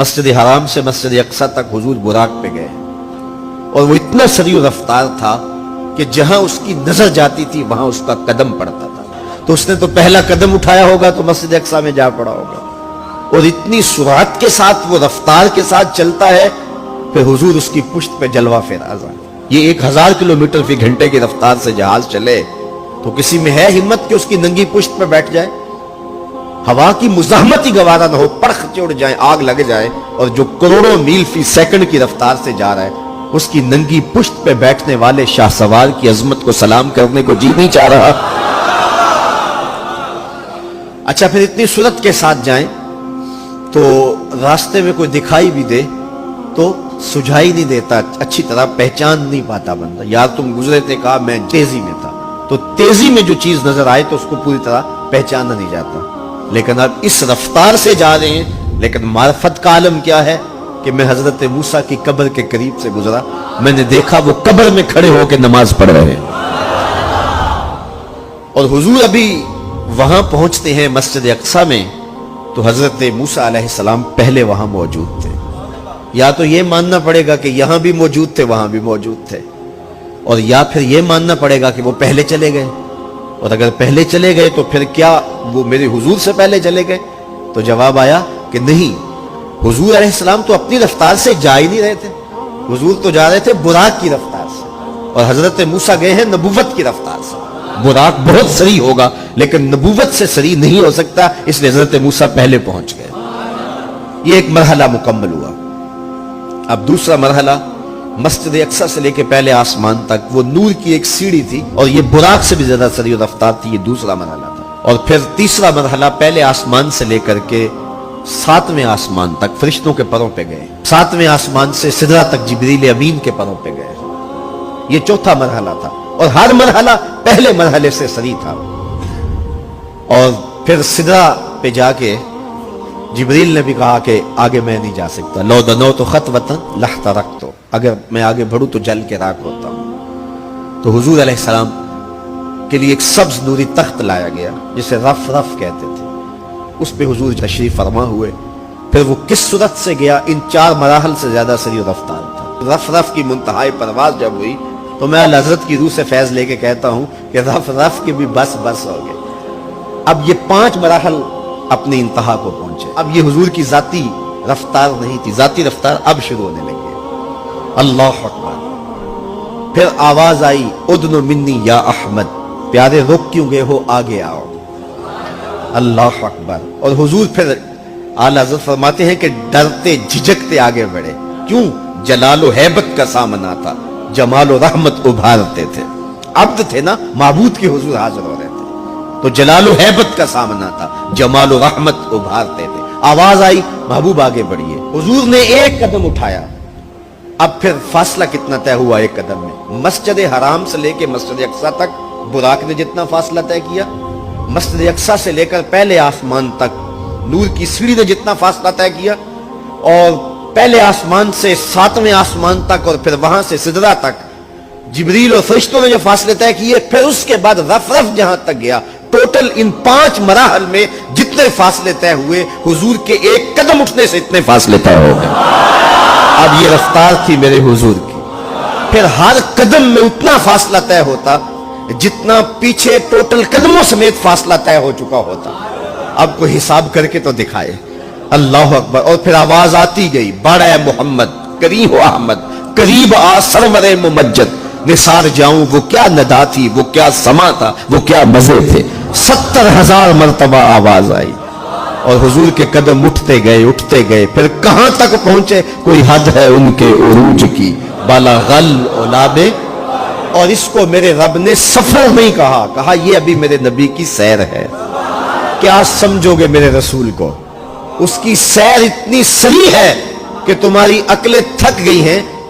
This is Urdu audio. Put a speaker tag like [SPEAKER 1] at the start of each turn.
[SPEAKER 1] مسجد حرام سے مسجد اقصی تک حضور براق پہ گئے اور وہ اتنا سریع رفتار تھا کہ جہاں اس کی نظر جاتی تھی وہاں اس کا قدم پڑتا تھا. تو اس نے تو پہلا قدم اٹھایا ہوگا تو مسجد اقصی میں جا پڑا ہوگا. اور اتنی سرعت کے ساتھ وہ رفتار کے ساتھ چلتا ہے پھر حضور اس کی پشت پہ جلوہ فراز آئے. یہ 1000 کلومیٹر فی گھنٹے کی رفتار سے جہاز چلے تو کسی میں ہے ہمت کہ اس کی ننگی پشت پہ بیٹھ جائے؟ ہوا کی مزاحمت ہی گوارا نہ ہو، پرخ چڑھ جائے، آگ لگ جائے. اور جو کروڑوں میل فی سیکنڈ کی رفتار سے جا رہا ہے اس کی ننگی پشت پہ بیٹھنے والے شاہ سوار کی عظمت کو سلام کرنے کو جی نہیں چاہ رہا. اچھا پھر اتنی سرعت کے ساتھ جائیں تو راستے میں کوئی دکھائی بھی دے تو سجھائی نہیں دیتا، اچھی طرح پہچان نہیں پاتا بندہ. یار تم گزرے تھے، کہا میں تیزی میں تھا. تو تیزی میں جو چیز نظر آئے تو اس کو پوری طرح پہچانا نہیں جاتا. لیکن اب اس رفتار سے جا رہے ہیں. لیکن معرفت کا عالم کیا ہے کہ میں حضرت موسیٰ کی قبر کے قریب سے گزرا، میں نے دیکھا وہ قبر میں کھڑے ہو کے نماز پڑھ رہے ہیں. اور حضور ابھی وہاں پہنچتے ہیں مسجد اقصی میں تو حضرت موسیٰ علیہ السلام پہلے وہاں موجود تھے. یا تو یہ ماننا پڑے گا کہ یہاں بھی موجود تھے وہاں بھی موجود تھے، اور یا پھر یہ ماننا پڑے گا کہ وہ پہلے چلے گئے. اور اگر پہلے چلے گئے تو پھر کیا وہ میرے حضور سے پہلے چلے گئے؟ تو جواب آیا کہ نہیں، حضور علیہ السلام تو اپنی رفتار سے جا ہی نہیں رہے تھے. حضور تو جا رہے تھے براق کی رفتار سے، اور حضرت موسیٰ گئے ہیں نبوت کی رفتار سے. براق بہت سریع ہوگا لیکن نبوت سے سریع نہیں ہو سکتا، اس لیے حضرت موسیٰ پہلے پہنچ گئے. یہ ایک مرحلہ مکمل ہوا. اب دوسرا مرحلہ مسجد اقصی سے لے کے پہلے آسمان تک وہ نور کی ایک سیڑھی تھی اور یہ براق سے بھی زیادہ سریع رفتار تھی. یہ دوسرا مرحلہ تھا. اور پھر تیسرا مرحلہ پہلے آسمان سے لے کر کے 7ویں آسمان تک فرشتوں کے پروں پہ گئے. 7ویں آسمان سے سدرہ تک جبریل امین کے پروں پہ گئے. یہ چوتھا مرحلہ تھا اور ہر مرحلہ پہلے مرحلے سے سریع تھا. اور پھر سدرہ پہ جا کے جبریل نے بھی کہا کہ آگے میں نہیں جا سکتا. لو دنوت خطوۃ لاحترقت، اگر میں آگے بڑھوں تو جل کے راکھ ہوتا ہوں. تو حضور علیہ السلام کے لیے ایک سبز نوری تخت لایا گیا جسے رف رف کہتے تھے. اس پہ حضور تشریف فرما ہوئے. پھر وہ کس صورت سے گیا؟ ان 4 مراحل سے زیادہ سریع رفتار تھا. رف رف کی منتہائی پرواز جب ہوئی تو میں حضرت کی روح سے فیض لے کے کہتا ہوں کہ رف رف کی بھی بس بس ہو گئے. اب یہ 5 مراحل اپنی انتہا کو پہنچے. اب یہ حضور کی ذاتی رفتار نہیں تھی، ذاتی رفتار اب شروع ہونے لگی. اللہ اکبر. پھر آواز آئی ادن منی یا احمد، پیارے رک کیوں گئے ہو، آگے آؤ. اللہ اکبر. اور حضور پھر اعلیٰ حضرت فرماتے ہیں کہ ڈرتے جھجکتے آگے بڑھے. کیوں؟ جلال و حیبت کا سامنا تھا، جمال و رحمت ابھارتے تھے. عبد تھے نا، معبود کے حضور حاضر ہو رہے تھے تو جلال و حیبت کا سامنا تھا، جمال و رحمت ابھارتے تھے. آواز آئی محبوب آگے بڑھیے. حضور نے ایک قدم اٹھایا. اب پھر فاصلہ کتنا طے ہوا ایک قدم میں؟ مسجد حرام سے لے کے مسجد اقصی تک براق نے جتنا فاصلہ طے کیا، مسجد اقصی سے لے کر پہلے آسمان تک نور کی سیڑھی نے جتنا فاصلہ طے کیا، اور پہلے آسمان سے 7ویں آسمان تک اور پھر وہاں سے سدرہ تک جبریل اور فرشتوں نے جو فاصلے طے کیے، پھر اس کے بعد رف رف جہاں تک گیا. ٹوٹل ان 5 مراحل میں جتنے فاصلے طے ہوئے حضور کے ایک قدم اٹھنے سے اتنے فاصلے طے ہو گئے. اب یہ رفتار تھی میرے حضور کی. پھر ہر قدم میں اتنا فاصلہ طے ہوتا جتنا پیچھے ٹوٹل قدموں سمیت فاصلہ طے ہو چکا ہوتا. اب کوئی حساب کر کے تو دکھائے. اللہ اکبر. اور پھر آواز آتی گئی بڑھ اے محمد، قریب و احمد، قریب آ سرور ممجد. نثار جاؤں وہ کیا ندا تھی، وہ کیا سما تھا، وہ کیا مزے تھے. 70,000 مرتبہ آواز آئی اور حضور کے قدم اٹھتے گئے. پھر کہاں تک پہنچے؟ کوئی حد ہے ان کے عروج کی، بالا غل اولابے. اور اس کو میرے رب نے سفر نہیں کہا یہ ابھی میرے نبی کی سیر ہے. کیا سمجھو گے میرے رسول کو؟ اس کی سیر اتنی سریع ہے کہ تمہاری عقلیں تھک گئی ہیں